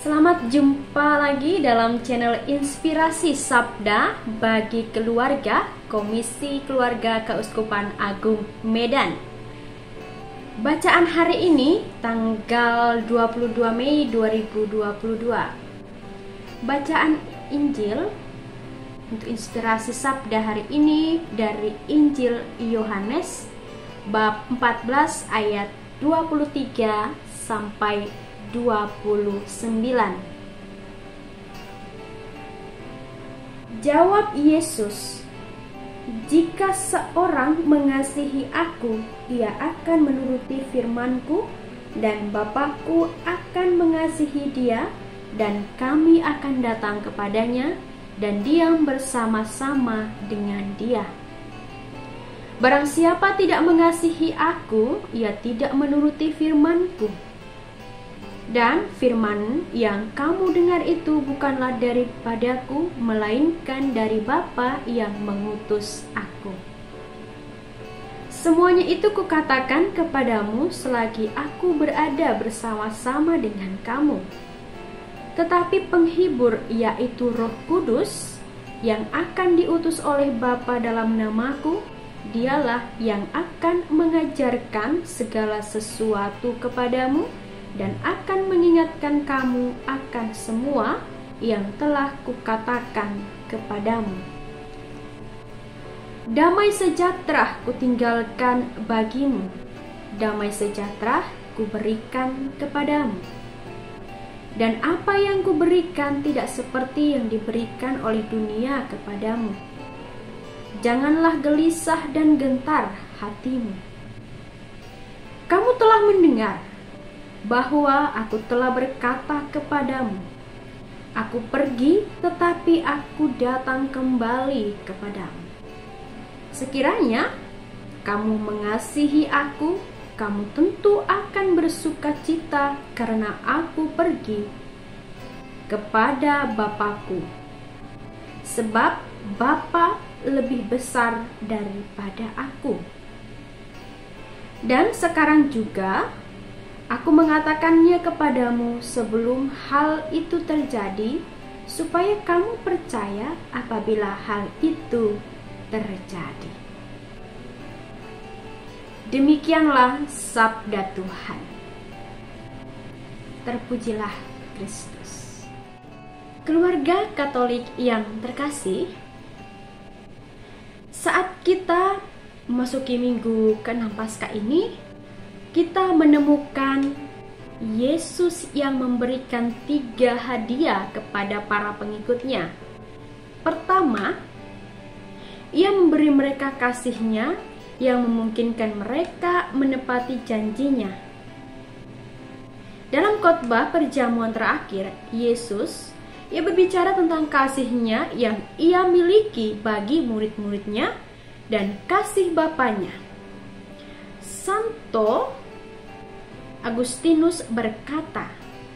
Selamat jumpa lagi dalam channel Inspirasi Sabda bagi Keluarga, Komisi Keluarga Keuskupan Agung Medan. Bacaan hari ini tanggal 22 Mei 2022. Bacaan Injil untuk Inspirasi Sabda hari ini dari Injil Yohanes bab 14 ayat 23 sampai 29. Jawab Yesus, "Jika seorang mengasihi aku, ia akan menuruti firman-Ku, dan Bapa-Ku akan mengasihi dia, dan kami akan datang kepadanya dan diam bersama-sama dengan dia. Barang siapa tidak mengasihi aku, ia tidak menuruti firman-Ku. Dan firman yang kamu dengar itu bukanlah daripadaku, melainkan dari Bapa yang mengutus aku. Semuanya itu kukatakan kepadamu selagi aku berada bersama-sama dengan kamu. Tetapi penghibur, yaitu Roh Kudus, yang akan diutus oleh Bapa dalam namaku, dialah yang akan mengajarkan segala sesuatu kepadamu dan akan mengingatkan kamu akan semua yang telah kukatakan kepadamu. Damai sejahtera kutinggalkan bagimu, damai sejahtera kuberikan kepadamu. Dan apa yang kuberikan tidak seperti yang diberikan oleh dunia kepadamu. Janganlah gelisah dan gentar hatimu. Kamu telah mendengar bahwa aku telah berkata kepadamu, aku pergi tetapi aku datang kembali kepadamu. Sekiranya kamu mengasihi aku, kamu tentu akan bersuka cita karena aku pergi kepada Bapa-Ku. Sebab Bapa lebih besar daripada aku. Dan sekarang juga aku mengatakannya kepadamu sebelum hal itu terjadi, supaya kamu percaya apabila hal itu terjadi." Demikianlah sabda Tuhan. Terpujilah Kristus. Keluarga Katolik yang terkasih, saat kita memasuki minggu ke-6 Paskah ini, kita menemukan Yesus yang memberikan 3 hadiah kepada para pengikutnya. Pertama, ia memberi mereka kasih-Nya yang memungkinkan mereka menepati janjinya. Dalam khotbah perjamuan terakhir, ia berbicara tentang kasih-Nya yang ia miliki bagi murid-muridnya dan kasih Bapanya. Santo Agustinus berkata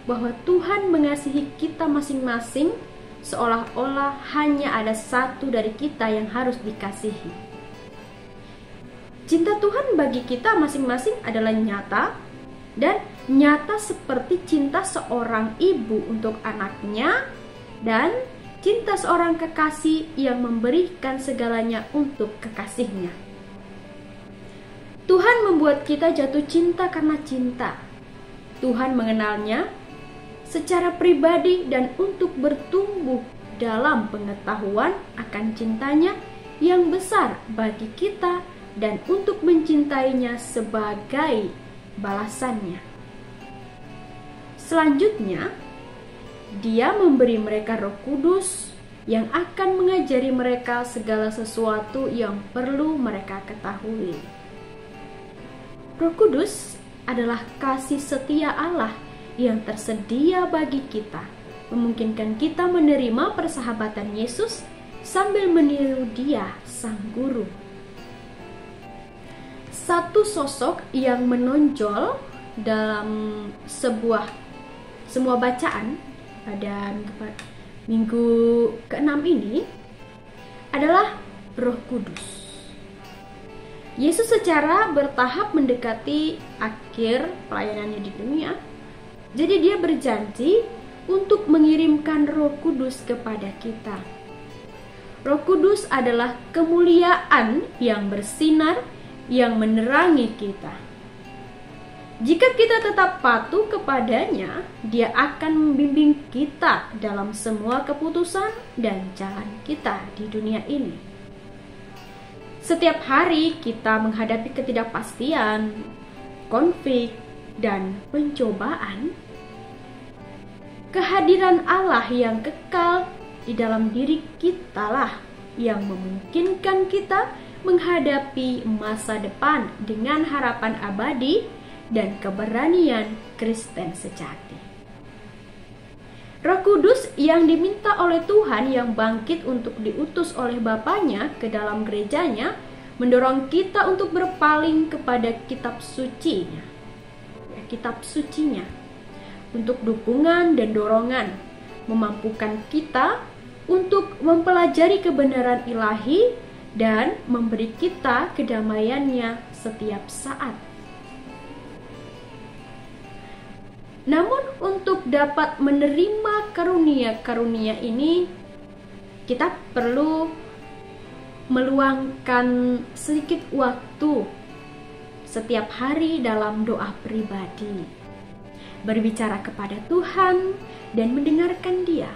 bahwa Tuhan mengasihi kita masing-masing seolah-olah hanya ada satu dari kita yang harus dikasihi. Cinta Tuhan bagi kita masing-masing adalah nyata, dan nyata seperti cinta seorang ibu untuk anaknya dan cinta seorang kekasih yang memberikan segalanya untuk kekasihnya. Tuhan membuat kita jatuh cinta karena cinta. Tuhan mengenalnya secara pribadi dan untuk bertumbuh dalam pengetahuan akan cintanya yang besar bagi kita dan untuk mencintainya sebagai balasannya. Selanjutnya, Dia memberi mereka Roh Kudus yang akan mengajari mereka segala sesuatu yang perlu mereka ketahui. Roh Kudus adalah kasih setia Allah yang tersedia bagi kita, memungkinkan kita menerima persahabatan Yesus sambil meniru Dia, Sang Guru. Satu sosok yang menonjol dalam semua bacaan pada minggu ke-6 ini adalah Roh Kudus. Yesus secara bertahap mendekati akhir pelayanannya di dunia. Jadi dia berjanji untuk mengirimkan Roh Kudus kepada kita. Roh Kudus adalah kemuliaan yang bersinar, yang menerangi kita. Jika kita tetap patuh kepadanya, Dia akan membimbing kita dalam semua keputusan dan jalan kita di dunia ini. Setiap hari kita menghadapi ketidakpastian, konflik, dan pencobaan. Kehadiran Allah yang kekal di dalam diri kita lah yang memungkinkan kita menghadapi masa depan dengan harapan abadi dan keberanian Kristen sejati. Roh Kudus yang diminta oleh Tuhan yang bangkit untuk diutus oleh Bapanya ke dalam gerejanya mendorong kita untuk berpaling kepada kitab sucinya, kitab sucinya, untuk dukungan dan dorongan, memampukan kita untuk mempelajari kebenaran ilahi dan memberi kita kedamaiannya setiap saat. Namun untuk dapat menerima karunia-karunia ini, kita perlu meluangkan sedikit waktu setiap hari dalam doa pribadi, berbicara kepada Tuhan dan mendengarkan Dia.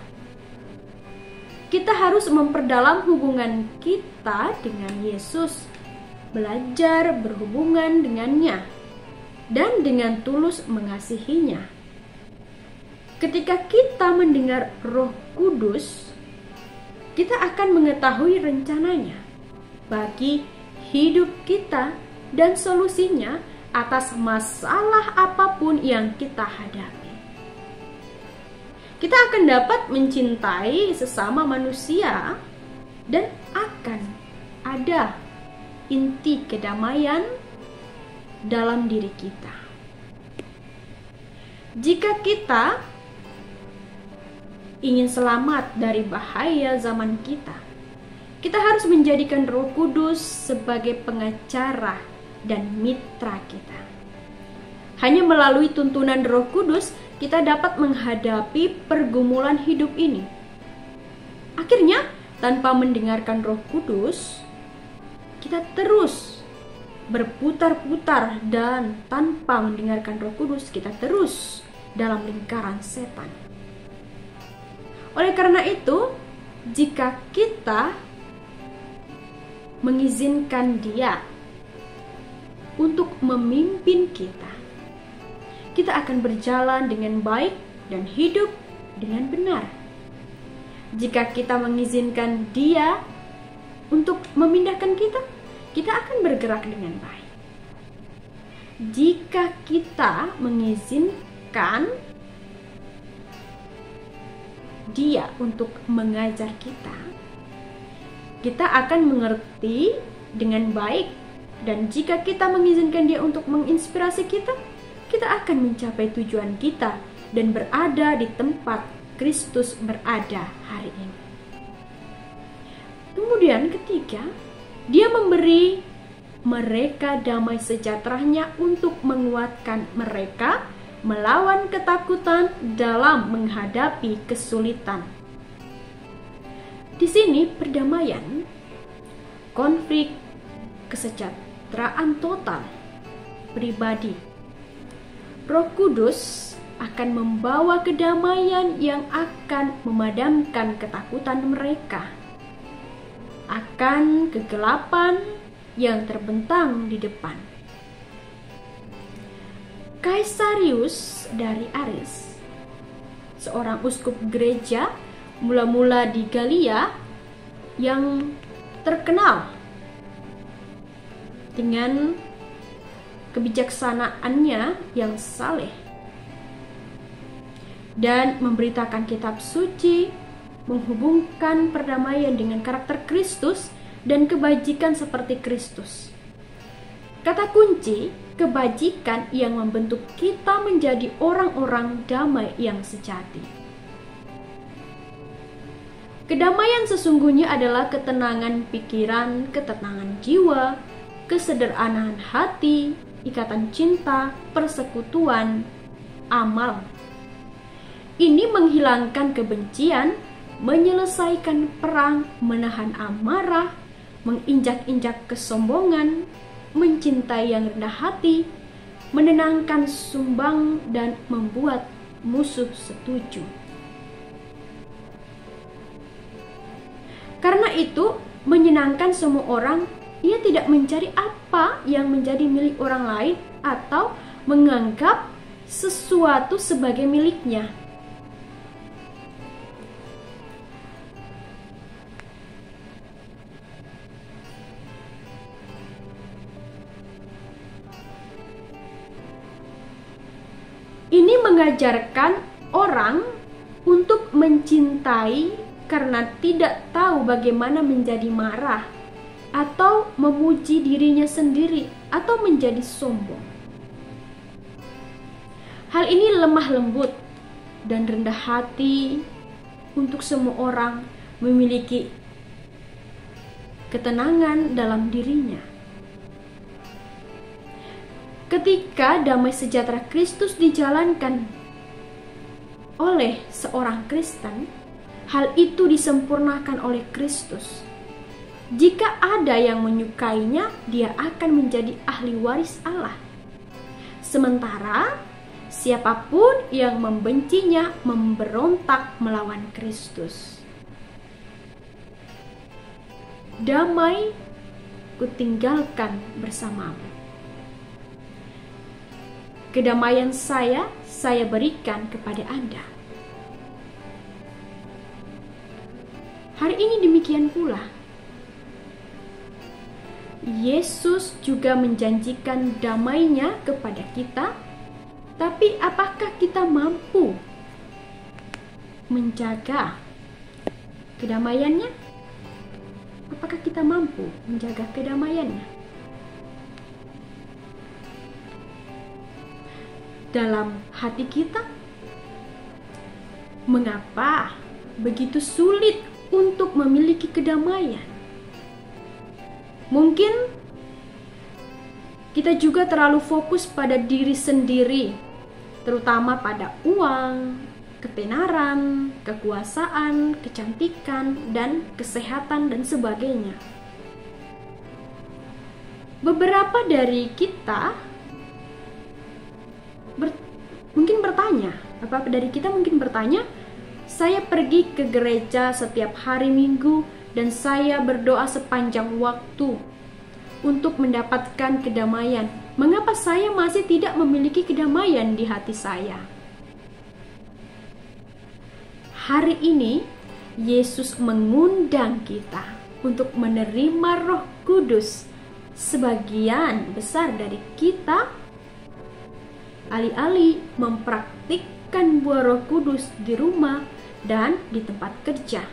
Kita harus memperdalam hubungan kita dengan Yesus, belajar berhubungan dengannya, dan dengan tulus mengasihinya. Ketika kita mendengar Roh Kudus, kita akan mengetahui rencananya bagi hidup kita dan solusinya atas masalah apapun yang kita hadapi. Kita akan dapat mencintai sesama manusia dan akan ada inti kedamaian dalam diri kita. Jika kita ingin selamat dari bahaya zaman kita, kita harus menjadikan Roh Kudus sebagai pengacara dan mitra kita. Hanya melalui tuntunan Roh Kudus kita dapat menghadapi pergumulan hidup ini. Akhirnya, tanpa mendengarkan Roh Kudus, kita terus berputar-putar, dan tanpa mendengarkan Roh Kudus kita terus dalam lingkaran setan. Oleh karena itu, jika kita mengizinkan Dia untuk memimpin kita akan berjalan dengan baik dan hidup dengan benar. Jika kita mengizinkan Dia untuk memindahkan kita akan bergerak dengan baik. Jika kita mengizinkan Dia untuk mengajar kita akan mengerti dengan baik. Dan jika kita mengizinkan Dia untuk menginspirasi kita akan mencapai tujuan kita dan berada di tempat Kristus berada hari ini. Kemudian ketiga, Dia memberi mereka damai sejahteranya untuk menguatkan mereka melawan ketakutan dalam menghadapi kesulitan. Di sini perdamaian, konflik, kesejahteraan total, pribadi. Roh Kudus akan membawa kedamaian yang akan memadamkan ketakutan mereka akan kegelapan yang terbentang di depan. Kaisarius dari Aris, seorang uskup gereja mula-mula di Galia yang terkenal dengan kebijaksanaannya yang saleh dan memberitakan kitab suci, menghubungkan perdamaian dengan karakter Kristus dan kebajikan seperti Kristus. Kata kunci, kebajikan yang membentuk kita menjadi orang-orang damai yang sejati. Kedamaian sesungguhnya adalah ketenangan pikiran, ketenangan jiwa, kesederhanaan hati, ikatan cinta, persekutuan, amal. Ini menghilangkan kebencian, menyelesaikan perang, menahan amarah, menginjak-injak kesombongan, mencintai yang rendah hati, menenangkan sumbang, dan membuat musuh setuju. Karena itu, menyenangkan semua orang, ia tidak mencari apa yang menjadi milik orang lain atau menganggap sesuatu sebagai miliknya. Ini mengajarkan orang untuk mencintai karena tidak tahu bagaimana menjadi marah atau memuji dirinya sendiri atau menjadi sombong. Hal ini lemah lembut dan rendah hati untuk semua orang memiliki ketenangan dalam dirinya. Ketika damai sejahtera Kristus dijalankan oleh seorang Kristen, hal itu disempurnakan oleh Kristus. Jika ada yang menyukainya, dia akan menjadi ahli waris Allah. Sementara siapapun yang membencinya memberontak melawan Kristus. Damai kutinggalkan bersamamu. Kedamaian saya berikan kepada Anda. Hari ini demikian pula. Yesus juga menjanjikan damai-Nya kepada kita, tapi apakah kita mampu menjaga kedamaiannya? Apakah kita mampu menjaga kedamaiannya? Dalam hati kita, mengapa begitu sulit untuk memiliki kedamaian? Mungkin kita juga terlalu fokus pada diri sendiri, terutama pada uang, ketenaran, kekuasaan, kecantikan, dan kesehatan, dan sebagainya. Beberapa dari kita mungkin bertanya, saya pergi ke gereja setiap hari Minggu dan saya berdoa sepanjang waktu untuk mendapatkan kedamaian. Mengapa saya masih tidak memiliki kedamaian di hati saya? Hari ini Yesus mengundang kita untuk menerima Roh Kudus. Sebagian besar dari kita alih-alih mempraktikkan buah Roh Kudus di rumah dan di tempat kerja,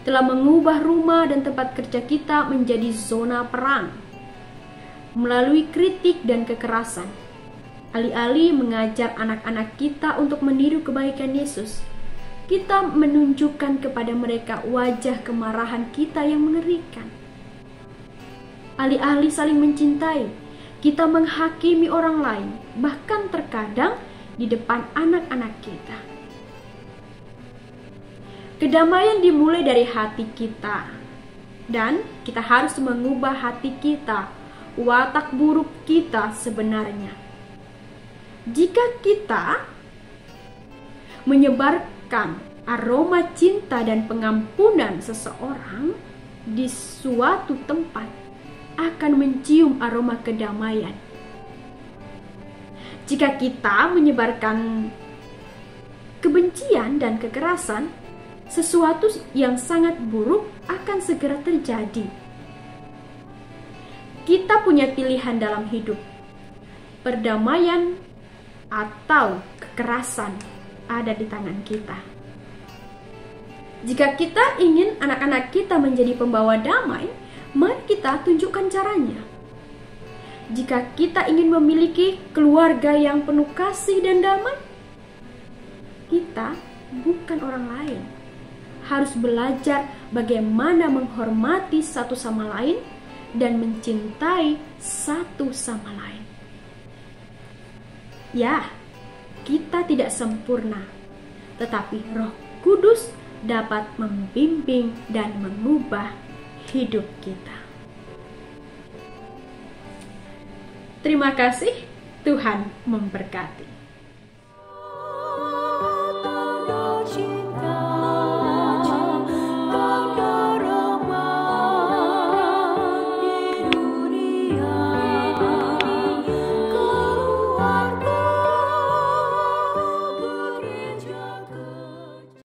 telah mengubah rumah dan tempat kerja kita menjadi zona perang melalui kritik dan kekerasan. Alih-alih mengajar anak-anak kita untuk meniru kebaikan Yesus, kita menunjukkan kepada mereka wajah kemarahan kita yang mengerikan. Alih-alih saling mencintai, kita menghakimi orang lain, bahkan terkadang di depan anak-anak kita. Kedamaian dimulai dari hati kita, dan kita harus mengubah hati kita, watak buruk kita sebenarnya. Jika kita menyebarkan aroma cinta dan pengampunan seseorang di suatu tempat, akan mencium aroma kedamaian. Jika kita menyebarkan kebencian dan kekerasan, sesuatu yang sangat buruk akan segera terjadi. Kita punya pilihan dalam hidup. Perdamaian atau kekerasan ada di tangan kita. Jika kita ingin anak-anak kita menjadi pembawa damai, mari kita tunjukkan caranya. Jika kita ingin memiliki keluarga yang penuh kasih dan damai, kita bukan orang lain. Harus belajar bagaimana menghormati satu sama lain dan mencintai satu sama lain. Ya, kita tidak sempurna, tetapi Roh Kudus dapat membimbing dan mengubah hidup kita. Terima kasih, Tuhan memberkati.